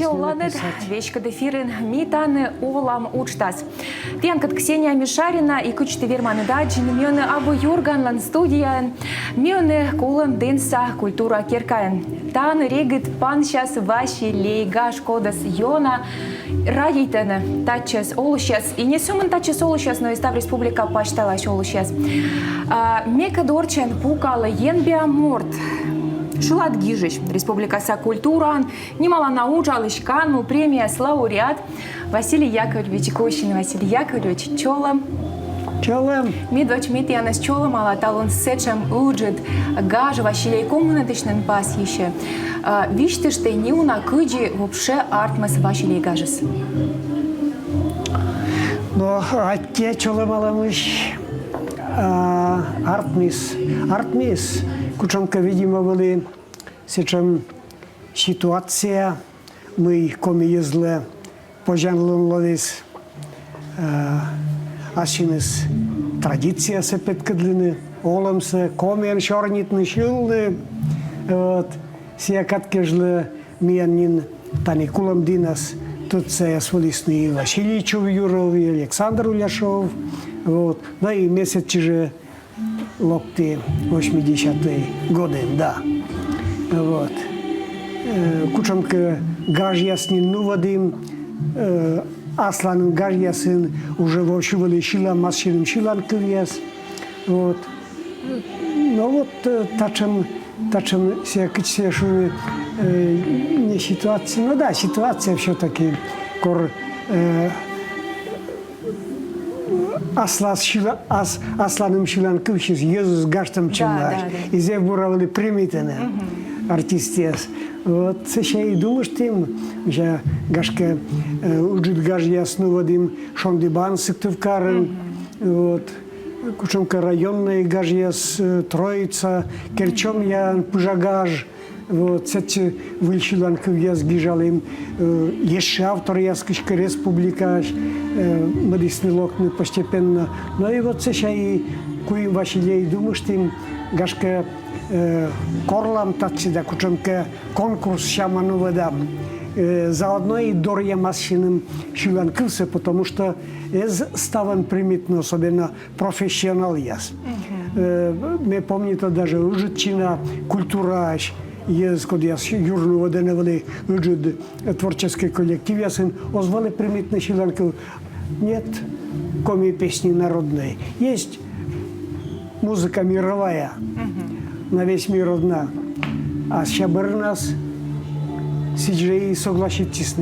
Йоланет, вечка дефирин, митаны олам учтас. Тянкат Ксения Мишарина и кучты верманы даджин, мёны абу Юрганлан студия, мёны кулам денса культура киркаен. Тан регит пан сейчас ваши лейгаш кодас йона, радитен тачес олушес, и не суман тачес олушес, но и став республика пашталаш олушес. Мека дорчен пукала енбиа морт. Шулат Гижич, Республика Культуран, немало научал Ишкану, премия лауреат Василий Яковлевич Кощин, Василий Яковлевич Чолом. Чолом. Мидвач митьянас Чолом, ала талон сечем уджит гаж Василий коммунатичный пас еще. Виште, что не уна кыджи вообще артмас Василий гажес. Но отте Чолом аламыш артмис. Кучонка, видимо, были сейчас ситуация, мы коми езле пожанлон ловис, асинес традиция се петкадлины, оламсе, комен шорнитны шилны, вот, сия каткежле миянин таникулам динас, тут се сволисны Василий Чувюров и Александр Уляшов, вот, ну и месяц же локти 80-е годы, да. Вот. Кучонка гаж яснин нувадим, асланым гаж ясын уже вошивали шилан, масшиным шилан кывьяс. Вот. Но вот тачем себя кычся шуны не ситуация, ну да, ситуация все-таки кор Асланым шилан кывшис, Иисус гаштам чимаш. И зе буравали примитене артистес. Вот сейчас и думаешь тем, что гашка уджит гаш ясну вадим шондибан сыктывкарен, вот кучонка районная гаш яс Троица, керчом я пужагаж. Вот, эти выльшилан кывьяс гижалим, еще автор яскишка республика, медисный локны постепенно. Ну и вот сейчас и куим Василий думаешь, тем гашка корлам татси да кучонка конкурс шаману ведам. Заодно и дорья масшиным шилан кывсе, потому что ставан примитно, особенно профессионал яс. Мы помним даже ужитчина, культура, jest, kiedy ja jurnu wadenewali ludzie tворческий коллектив, я сын озвали примитный шиланку. Нет коми песни народной. Есть музыка мировая, на весь мир одна. А щабыр нас сиджей согласитесь,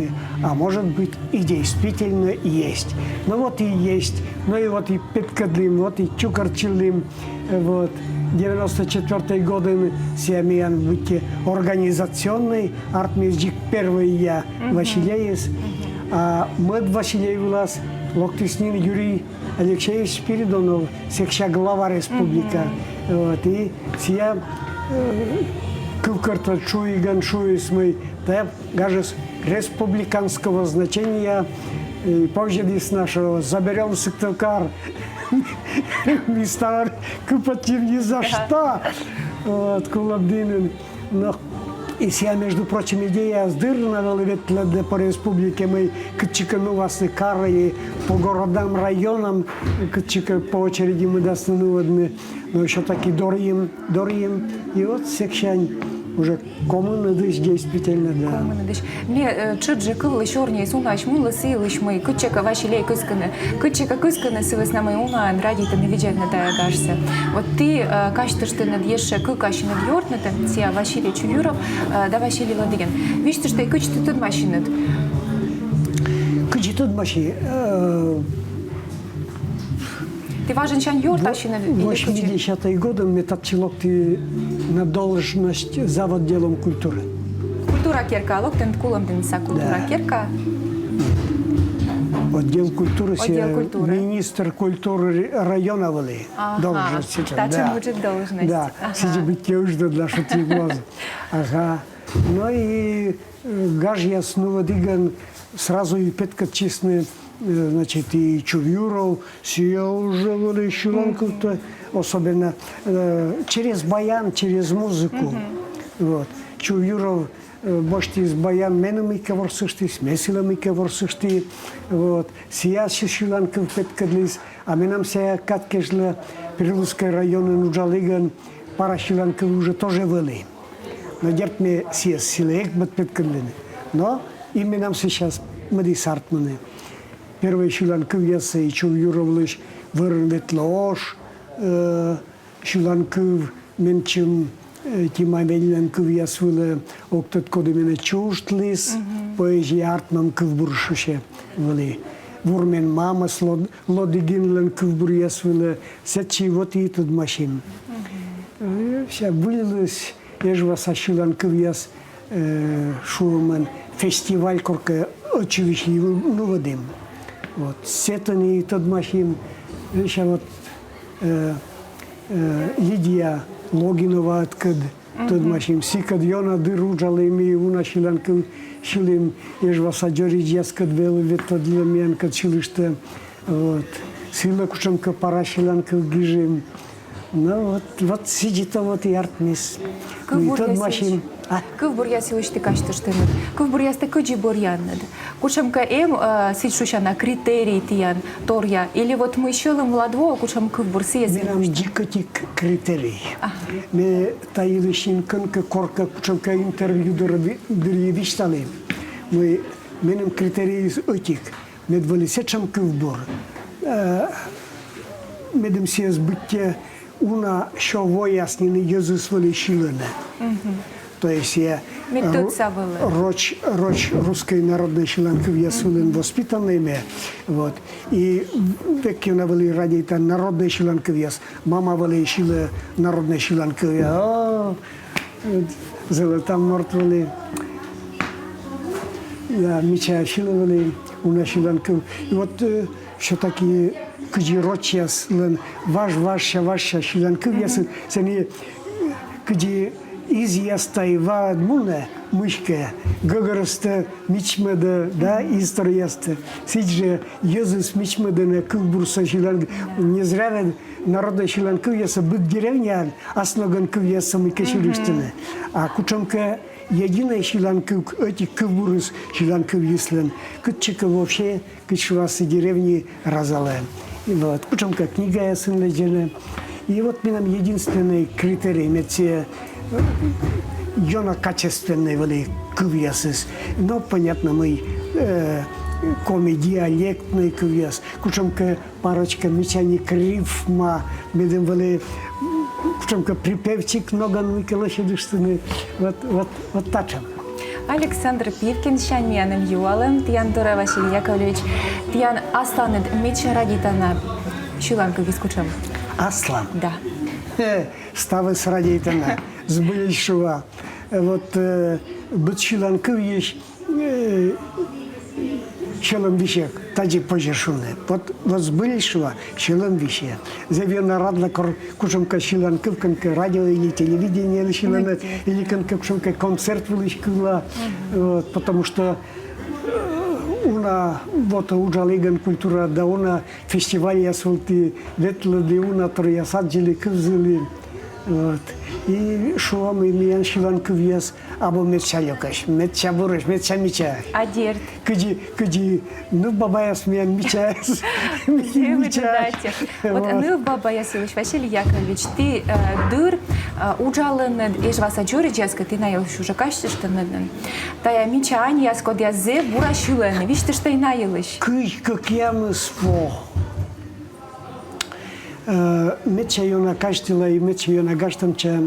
а может быть и действительно есть. Ну вот и есть, ну и вот и Петкадлим, вот и Чукарчилим, вот. 94 годы семьян быть организационный, артмизджик первый я Василеевич, а мы Василеев у нас Локтиснин Юрий Алексеевич Спиридонов, секша глава республика, вот и все кывкарта чуи ганшуи мы, да, гажес республиканского значения, и позже здесь нашего заберем сыктывкар. Мистер Купатив ни за что. Вот, Кулабдин. Но и вся, между прочим, идея сдырна, ведь по республике мы качикану вас и кары по городам, районам, качика по очереди мы достаем, но еще таки дорим. И вот секшань уже коммунадыш действительно, да. Коммунадыш. Мне чуджи кылы шорни сунач мулы силыш мы кычека Василий кысканы сывыс намы унан радита не видят на тая гашся. Вот ты качты что надъешь кыкащи надъёртнуты, сия Василий Чувюров, да Василий Ладыгин. Видишь, что и кычты тут машины. Кычты тут машины. Ты важен чан юртащи на 80-е годы мы татчилок ты на должность зав. Отделом культуры. Культура кирка, локтен кулам денса культура кирка. Отдел культуры, министр культуры района вали. Должность. Да, будет должность. Да, сиди быть я уже для шути глаза. Ага. Ну и гаж ясну вадиган сразу и петка честные. Значит, и Чувюров, сия уже вали шиланку-то, особенно через баян, через музыку. Вот. Чувюров башти с баян менами каворсышти, смесилами каворсышти, вот. Сия шиланков петкадлис, а менам сия каткежла Перелузской районе нуджалиган пара шиланков уже тоже были. Но дерт мне сия силек бат петкадлины. Но именно сейчас мы десартманы. Первый шиланков яса и чул юровлыш вырвет лош, шиланков менчим тима веленков ясвылы октат коды мене чуштлис, поэзия артмамков буршуше вали. Вурмен мама лодигинленков бур ясвылы сетчи вот и тут машин. Вся вылилась, ежва со шиланков яс шумен фестиваль корка очевидно ну водим. Вот сетани тот машин, еще вот Лидия Логинова откад тот машин, сикад йона дыруджалы ми уна шиланков шилим, ежва саджорич яскад вел ветад лемян кад шилышта, вот сила кучамка пара шиланков гижим. Ну вот сидит вот и артмис. Ну тот машин. Кыв бурья силышты каштыштымыт. Кыв бурьясты кыджи бурьяннад. Кучамка сильшушана критерий тиян торья. Или вот мы щелым ладво, кучам кыв бурсия силышты. Менам дикотик критерий. Ме таилышин кынка корка кучамка интервью дырьевиштали. Мы менам критерий отик. Медвали сечам кыв бур. Медам сия сбытие уна що вояснены Иисус вали шилена. То есть я роч русской народной шиланков я сулен воспитанный, вот. И веки на вали ради это народной шиланков я, мама вали шила народной шиланков я, золотом мертвали, я меча шила вали уна шиланков. И вот что такие куди рочьяс лен ваша шиланков я сени куди из ястайва муна мышка гогорста мичмеда да историяста сидже Иисус мичмеда на кубурса шиланг не зря народная шиланков яса бык деревня основан кувяса мы кашилистene а кучамка единая шиланков эти кубурс шиланков яслен кучка вообще кучвасы деревни разален и вот кучамка книга ясен лежена и вот нам единственный критерий меце Йона качественный вали кувьясис, но понятно мы комедиалектный кувьяс, кучамка парочка мечани крифма, медем вали кучамка припевчик ноган выколошедыштыны, вот тачем. Александр Пивкин, Шаньмяным Юалем, Тиян Тора Василий Яковлевич, Тиян Асланет Меча Радитана, Шиланка Вискучам. Аслан? Да. Ставы с Радитана. Сбыльшего. Вот бытшиланков есть челом вещек, таджи пожешуны. Вот сбыльшего челом вещек. Завена радна кушамка шиланков, канка радио или телевидение или шиланет, или канка кушамка концерт вылышкала. Вот, потому что уна вот уджалиган культура, да уна фестиваль ясвалти, ветла да уна троясаджили кывзили. Вот. И шуам и миян шиланков яс, або метчалёкаш, метчабурыш, метчамича. Адерт. Кыди, ну бабаяс миян мичаяс. Вот ну бабаяс Василий Яковлевич, ты дыр уджалын эжваса джоричаска, ты наелш уже каштыштынын. Тая мичаан яскод язе бура шилэн, вишь ты что и наелыш. Как ямыспо. Мечайона каштила и мечайона гаштамча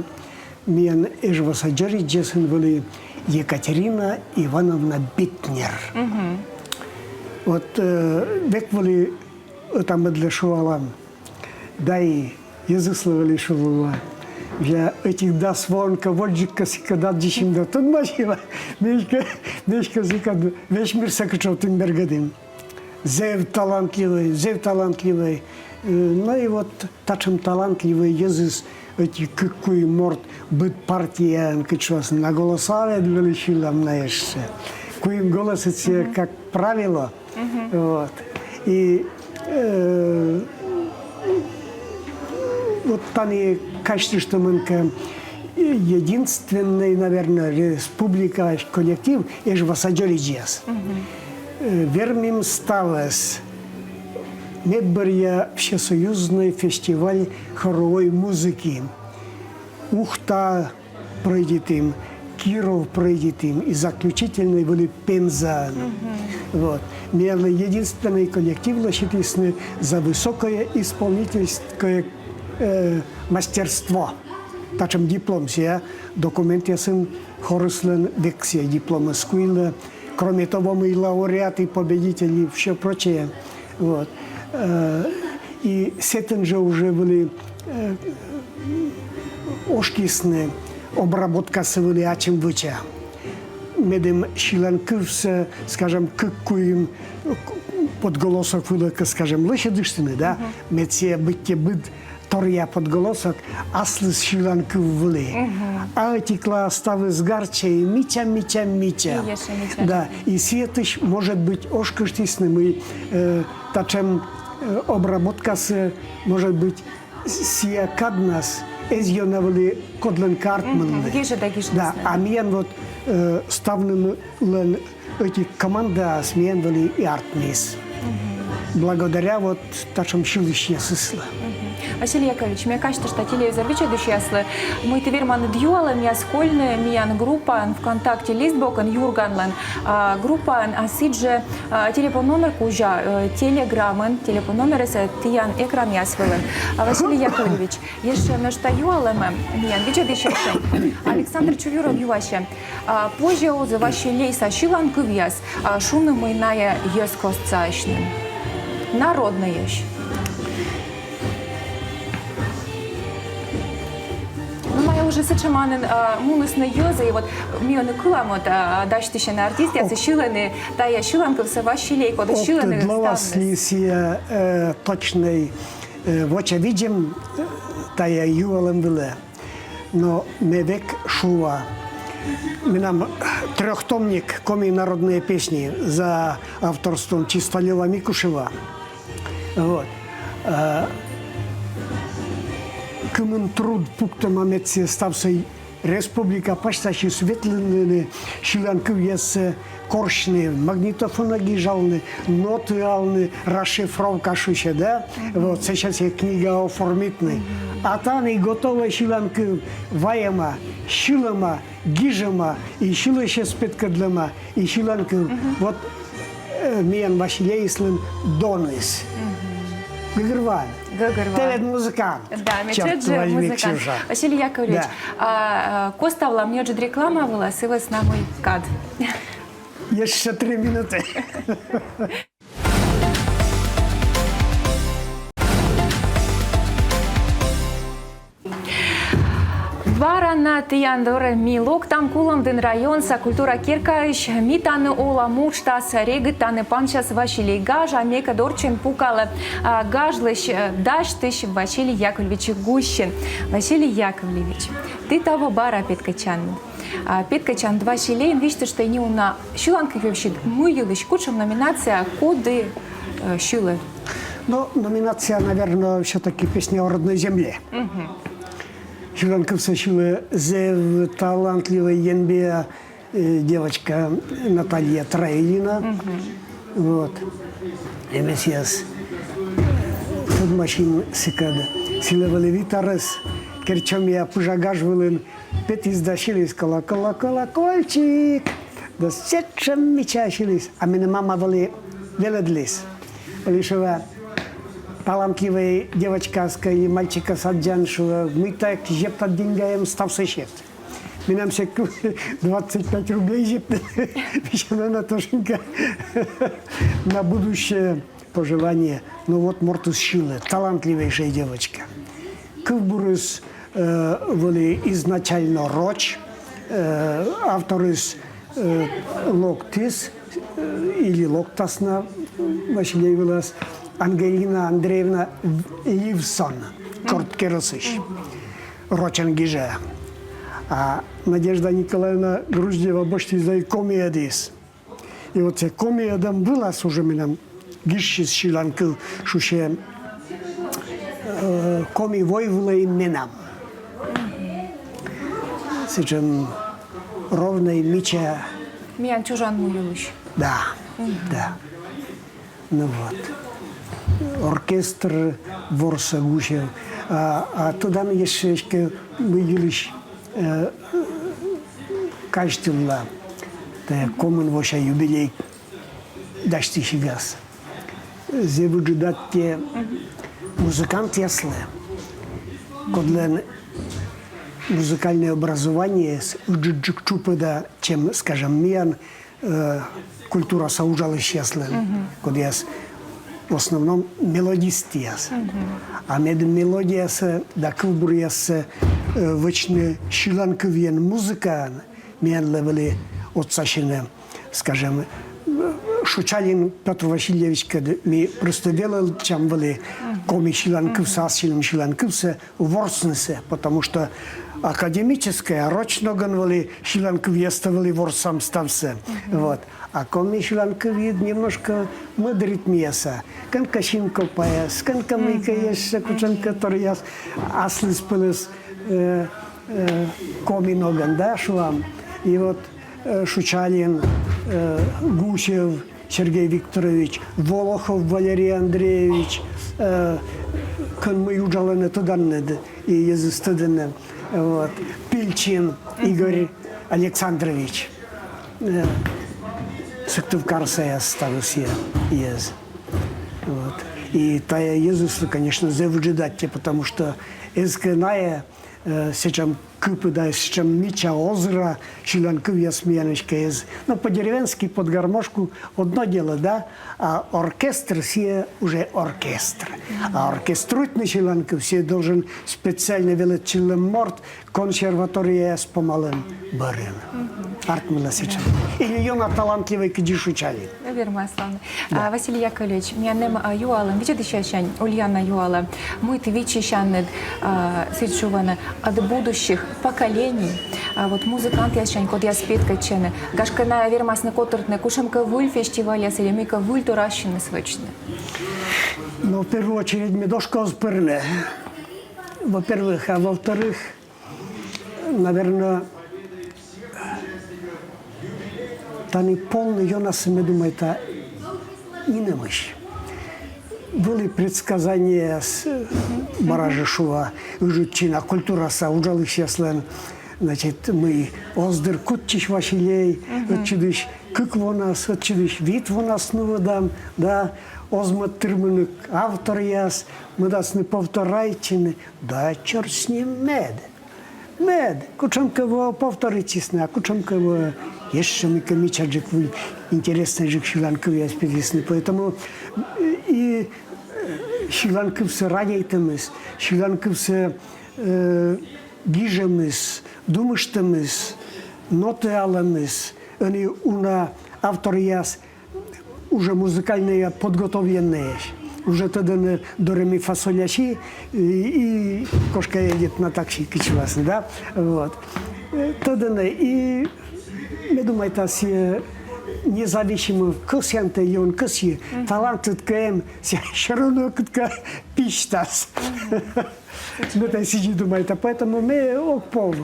миян эжваса джоричасын были Екатерина Ивановна Битнер. Вот век были там для шуалам, да и язысловали шуала. Я этих да свонка, воджика сикада дичим да тут машина, мешка сикада, весь мир сакачов тем бергадим. Зев талантливый. Ну и вот тачем талантливый Иисус, эти какой морд быть партия, качwas на голосование величилам наешься. Куим голос это как правило, вот. И вот там и качество, что мы единственный, наверное, республика, коллектив, аж в Асаджориджиас. Вермим ставас. Медборья всесоюзный фестиваль хоровой музыки. Ухта пройдет им, Киров пройдет им, и заключительный были Пенза. Вот. Единственный коллектив лощитисный за высокое исполнительское мастерство. Причем диплом я, документ я сын хорслен векция диплома скуила. Кроме того, мы лауреаты, победители, все прочее. Вот. И с этим же уже были ошкисные обработка сывали ачим выча. Медем шиланкывс, скажем, какуем подголосок вылака, скажем, лошадыштины, да? Медсе бытте быт торья подголосок, аслы с шиланкыв вылы. А эти класставы с гарчей, мича. Да, и светыш может быть ошкаштисным, и тачем обработка может быть сиакаднас, эзионавали кодлен картман. Да, а мен вот ставным эти команда сменвали и артмис. Благодаря вот тачем шилищне сысла. Василий Яковлевич, мне кажется, что телевизор вечердущий, мы теверман дьюала, меня скольная, меня группа ВКонтакте Листбокен, Юрганлан, группа Асидже, телефон номер кужа, телеграммен, телефон номер это Тиян экран ясвелен. Василий Яковлевич, еще между юалами, меня вечердущий, Александр Чувюров юваше, позже за ваши лейса шилан кувьяс, шумным мы иная ескостцайшным. Народная еще. Уже сечеманен мулысны йозы, и вот мионы кылам вот дашты на артисты, а шиланы, да я шиланка все ваши лейко, да шиланы. Для вас лисия точный, вот я видим, да я юалем виле, но не век шува. Мы нам трехтомник коми народные песни за авторством Чистолева Микушева. Вот. Кымын труд пуктам аметсе ставсай республика пашташи светленные шиланкы весе коршны, магнитофонаги жалны, ноты алны, расшифровка шуще, да? Вот сейчас я книга оформитный. А там и готовая шиланкы ваяма, шилама, гижама, и шилаще спеткадлама, и шиланкы. Вот мен Василийслен доныс. Гагырван. Телед музыкант. Да, мечет же музыкант. Василий Яковлевич, коставла мне же реклама была, сывас на мой кад. Еще 3 минуты. Варана Тияндоре Милок, там куламдын районса культура киркаиш, митаны ола муштас, регытаны панчас Василий Гажа, мека дорчен пукала гажлыш даштыш Василий Яковлевич Гущин. Василий Яковлевич, ты того бара Петкачан. Петкачан 2 шилейн, видите, что не на шиланка вообще мыилыш, кучам номинация коды шилы. Ну, номинация, наверное, все-таки песня о родной земле. Шиланков сочила зев талантливая янбея девочка Наталья Траилина. Вот. МСС. Тут машин сикада. Силовали витарес. Керчом я пужагажвален. Пет издашились колокольчик. Да сечем мечащились. А меня мама вали веледлись. Лишила талантливая девочка и мальчика саджаншего, мы так жепта деньгаем став сещет. Мы нам все 25 рублей жепта, на тошенька на будущее пожелание. Ну вот Мортус Шиле, талантливейшая девочка. Кывбурус были изначально роч, авторус локтис или локтасна, Василий Вилас, Ангелина Андреевна Ливсон, Корткеросыш, Рочангиже. А Надежда Николаевна Груздева башти за комедис. И вот эта комедия была с уже мином гищис шиланкил, шуше коми воевла именам. сечем ровной меча. Миян чужан муюлыш. Да, да. Ну вот. Оркестр Ворса Гущев. А туда мы еще выделили качественно. Это коммун воша юбилей дашти газ. Зе выжидать те музыкант яслы. Кодлен музыкальное образование с чупада, чем, скажем, миян культура соужалась яслы. Код в основном мелодистияс. А мед мелодияс, да кылбурияс вечно шиланковен музыка, миян левели отсашены, скажем, Шучалин Петр Васильевич, когда мы просто делали, чем были коми шиланковса, асилим шиланковса, ворснесе, потому что академическое, рочно гонвали шиланковье ставили ворсам ставсе. Вот. А коми шиланковье немножко мудрит мясо. Канка шинко паяс, канка мыка есть, кучанка торяс, асли спылыс коми ноган, да, шуам. И вот Шучалин, Гусев Сергей Викторович, Волохов Валерий Андреевич, мы уджалены туда и езыстыдены. Вот. Пильчин Игорь Александрович. Сыктывкарсая осталась ез. Вот. И тая езусли, конечно, завыжидать, потому что эсканая сейчас купы, да, сейчас мича озера, шиланковья смеяночка из. Но по-деревенски, под гармошку одно дело, да, а оркестр все уже оркестр. А оркеструет на шиланков все должен специально велать челеморт, консерватория с помалым барем. Артмила сейчас. Или юна талантливый кадишучали. Верно, славно. Василий Яковлевич, мянем юалам, видите сейчас Ульяна юала, мы ты вичищанны сычуваны от будущих поколений. Вот музыкант я сейчас код я спит качены. Гашкана вермасны котортны кушамка вуль фестиваля селемика вуль туращины свечны. Ну, в первую очередь, мы дошка озперли. Во-первых, а во-вторых, наверное, та не полный, я на себе думаю, это не немощь. Были предсказания с Баражишува, Ужутчина, культура са, ужалых яслен. Значит, мы оздыр кутчиш Василей, отчудыш кык вонас, отчудыш вид вонас новодам, да, озмат тырмынык автор яс, мы дас не повторайчины, да, черт с ним мед. Мед, кучамково повторитесне, а кучамково еще мы комичаджик интересный жик шиланковый аспектисный, поэтому и шиланковцы радейтемыс, шиланковцы гижемыс, думыштемыс, ноты алемыс, они уна автор яс уже музыкальные подготовленные. Уже тогда до реми фасолящи и кошка едет на такси кичвас, да, вот. Тогда и я думаю, это все независимо косянте и он коси талант ткем все равно как пиштас. Мы это сидим думает, поэтому мы окпов.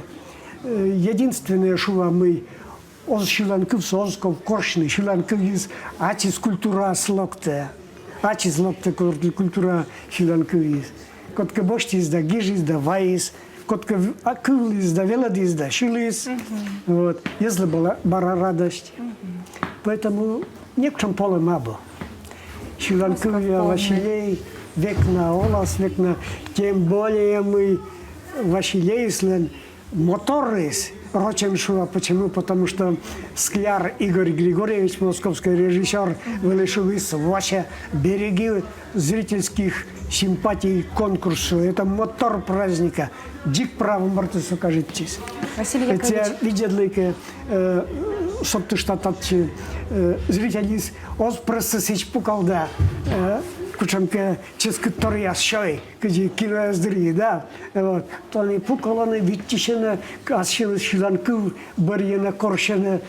Единственное, что мы оз шиланков созков коршни шиланков из ачис культура слокте. Ачис локте культура шиланковис. Котка боштис да гижис да ваис, котка акылис да веладис да шилис. Вот. Если была бара радость. Поэтому не к чем поле мабо. Шиланковия Василей, век на олас, век на... Тем более мы Василей слен моторис. Роченшува. Почему? Потому что Скляр Игорь Григорьевич, московский режиссер, вылышил из ваши береги зрительских симпатий конкурсу. Это мотор праздника. Дик право мартысу кажетесь. Василий Яковлевич. Это видели, чтоб ты что-то зрители оз просто сич пукалда. Кучамка через который я шой, где киноаздри, да, вот, то они пукаланы, виттишены, асшены шиланку, барьена коршены,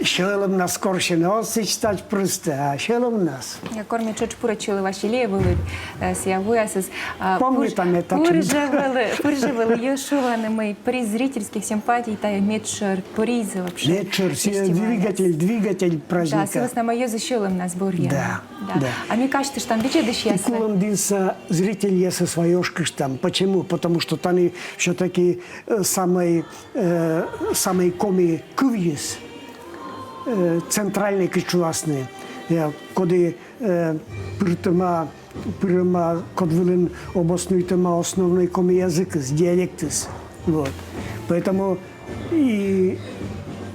Шелом нас корше носить стать просто, а шелом нас. Корми чоч пурачили Василія вели сявуясис. Помню, это Пуржевели ешуванами при зрительских симпатий та метшер поризы вообще. Вечер, двигатель Да, праздника. силас на мое защелом нас борья. Да. А мне кажется, что там вечер дышь И ясно. кулом динса зритель еса своёшка там. Почему? Потому что они все-таки самый коми кувьес, центральный кичуасный. Коли прямо кодвилен обоснуй тема основной коми язык, с диалектис. Вот. Поэтому и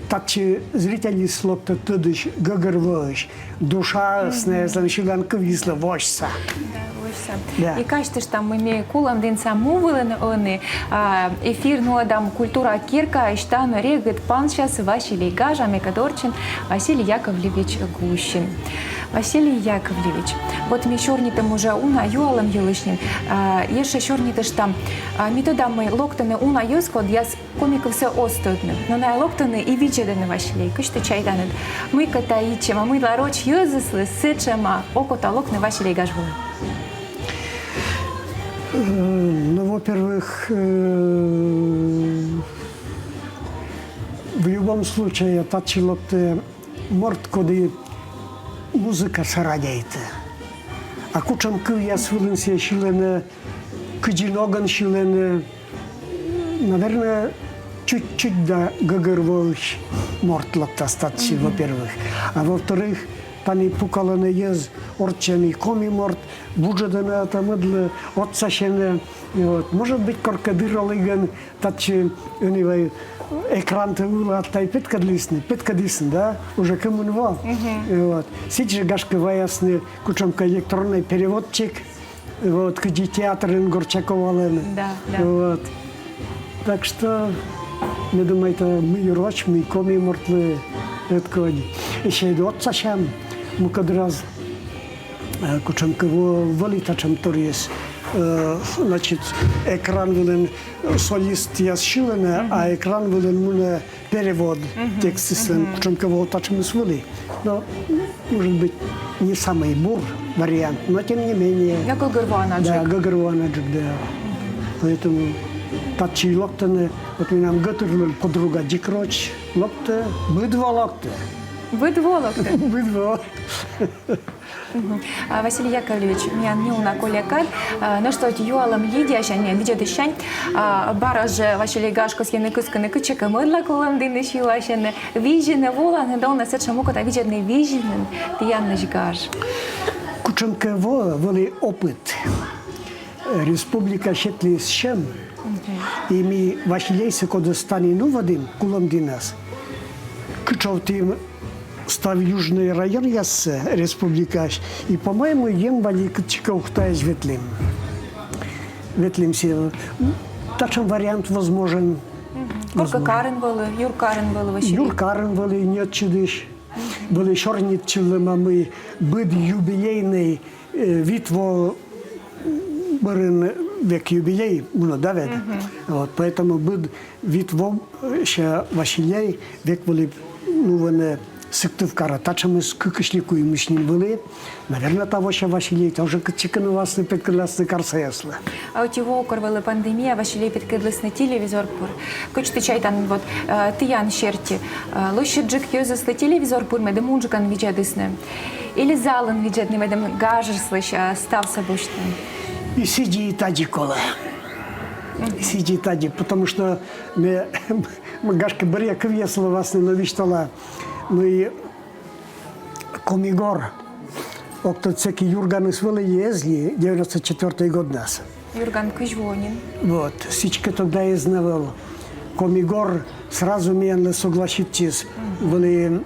так че зрители слопта тудыш гагервош, душа снезла шиланка висла вошса. Да. И кажется, что там имею кулам день самовылен они эфир нодам культура кирка и штану регет панчас Василий Гажа Мекадорчин Василий Яковлевич Гущин. Василий Яковлевич, вот ми шорнитым уже уна юалам елышнин, еше шорнитыш там методами локтаны уна юскод яс комиков все остудны, но на локтаны и виджеданы Василий, кышты чайданет. Мы катаичем, а мы лароч юзыслы сычема, окота локны Василий Гажвы. Ну, во-первых, в любом случае, тачилопте морд, коли музыка сарадяйте. А кучам я свылен себе шилене, кыджиноган шилене, наверное, чуть-чуть да гагерволш морд лопта статси, во-первых. А во-вторых, тани пукалане ез орченый коми морд, буджедане тамыдлы, отсашене, вот. Может быть, коркадыралыган, татчи, anyway, экран-то было оттай петкадлисны, да, уже коммунвал. Вот. Сейчас гашка ваясны, кучамка электронный переводчик, вот, где театрын Горчаковален. Да. Вот. Так что, я думаю, это мы роч, мы коми мортлы, это еще и отсашам, мы кад раз кучамка валитачам торис. Значит, экран вылен солист я сшилена, а экран вылен муна перевод текста, чем кого тачем свыли. Но, может быть, не самый бур вариант, но тем не менее. Я Гагарванаджик. Да, Гагарванаджик, да. Поэтому тачи локтаны, вот мы нам готовили подруга Дикроч, локта, быдва локта. Быдво локта. Быдва. Василий Яковлевич, меня не на колякад, но что юалам Лидия, шане, видят ищань, бараже Василий Гашко с яныкусканы кучека мыдла колам дыны шила, шане, вижены вола, не долна сет шамука, та видят не вижены, тияныш гаш. Кученка воли опыт. Республика Щетли с чем? И ми Василийся, когда стали новодым, кулам динас, кучовтим став южный район яс республика, и, по-моему, ем вали кучкаухтая с ветлим. Ветлим сел. Такой вариант возможен. Сколько Карен было, Юр Карен было Василий? Юр Карен был, нет чудиш. Были шорнит чилема мы, быд юбилейный, витво барин век юбилей, ну, да, ведь? Вот, поэтому быд витво, ще Василий, век были, ну, вон, сыктывкара, тача мы с кыкышлику и мы с ним были. Наверное, того ще Василий, тоже кычиканы вас на петкалясны карсаясла. А у тебя окорвала пандемия, Василий петкадласный телевизор пур. Кочты чайтан, вот, тиян шерти, лощаджик юзаслы телевизор пур, медем унжикан виджадысны. Или залан виджадный, медем гажер слыш, став собущным. И сиди и тади кола. Сиди и тади, потому что мы гашка барья квесла вас на новиштала. Мы комигор, октоцеки Юрган свели езли, 94-й год нас. Юрган Кыжвонин. Вот, сичка тогда я знавал. Комигор сразу меня согласитесь, были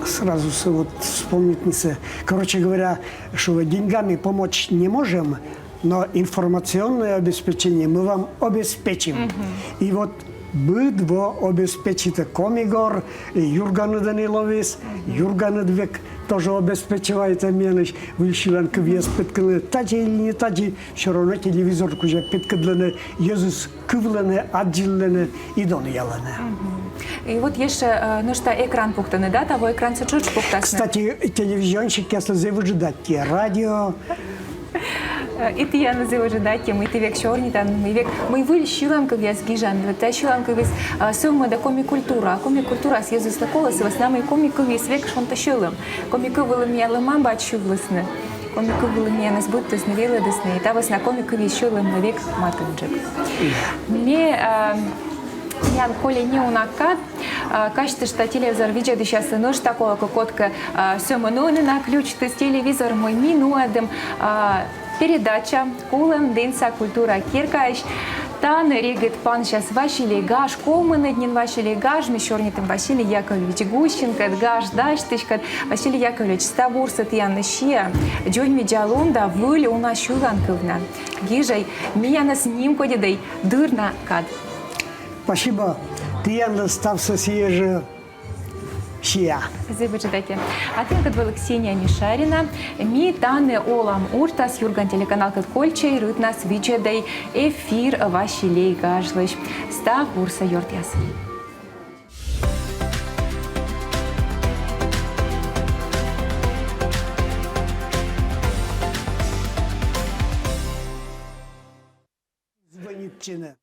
сразу вот вспомнить не се. Короче говоря, что деньгами помочь не можем, но информационное обеспечение мы вам обеспечим. И вот быдво обеспечит Комигор, Юрган Даниловис, Юрган Двек тоже обеспечивает меньше. Вышли к вес петканы, тади или не тади, все равно телевизор уже петкадлены, Иисус кывлены, отделлены и доньялены. И вот еще, ну что, экран пухтаны, да, того экран все чуть пухтасны. Кстати, телевизионщик, если завыжидать, радио. И ты я называю ждать, и ты век черный, там, и век. Мы были щелам, как я с гижан, вот та щелам, как я сумма да комикультура, комикультура с Иисус такого, с вас нами комикови, с век шон та щелам. Комиковы меня ломам бачу властны. Комиковы меня нас будто сневела десны, и та вас на комикови щелам на век матанджик. Мне я коли не унакат, кажется, что телевизор видит сейчас нож такого кокотка, все мануны на ключ, то есть телевизор мой минуадем, передача кулем денса культура киркач. Тан регет пан сейчас Василий Гаш, коммуны днин Василий Гаш, мещернитым Василий Яковлевич Гущенко, Гаш Даштычка, Василий Яковлевич Ставурса Тьяна Щия, Джонь Медиалон да выли у нас Шуланковна. Гижай, меня на снимку дедей дырна кад. Спасибо. Ты я стався съезжу. Щия. Забеждайте. А ты как была Ксения Мишарина, ми таны олам уртас Юрган телеканал Кольчей, рут нас виджедей эфир Василий Гажлыш. Став бурса Йортяс. Звонит Чина.